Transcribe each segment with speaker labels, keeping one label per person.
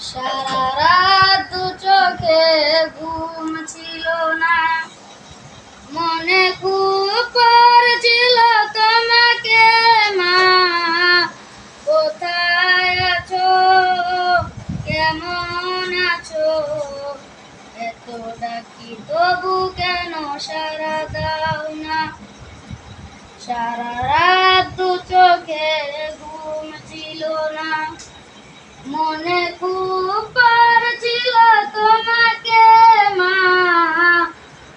Speaker 1: সারা রাত দু চোখে ঘুম ছিল না, মনে খুব পড়ছিল তোমাকে মা। কোথায় আছো, কেমন আছো, এত ডাকি তবু কেন সারা দাও না। সারা রাত দু চোখে ঘুম ছিল না, মনে খুব পড়ছিল তোমাকে মা।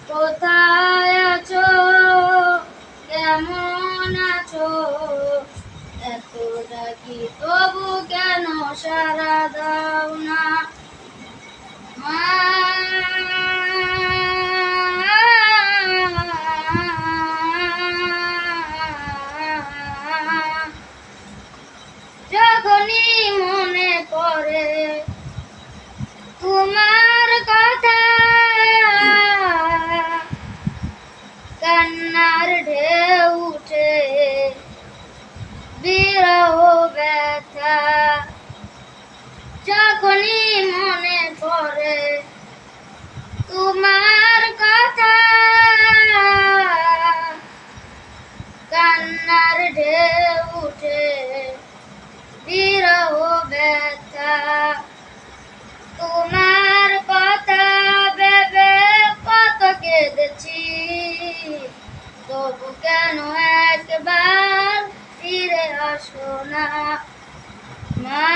Speaker 1: কোথায় আছো, কেমন আছো, এত ডাকি তবু কেন সারা দাও না মা। যখনই মনে পড়ে তোমার কথা, কান্নার ঢেউ উঠে বিরহ ব্যথা। যখনই মনে পড়ে তোমার কথা, কান্নার ঢেউ উঠে বিরহ ব্যথা। তোমার কথা ভেবে কত কেঁদেছি, তবু কেন একবার ফিরে আসো না মা।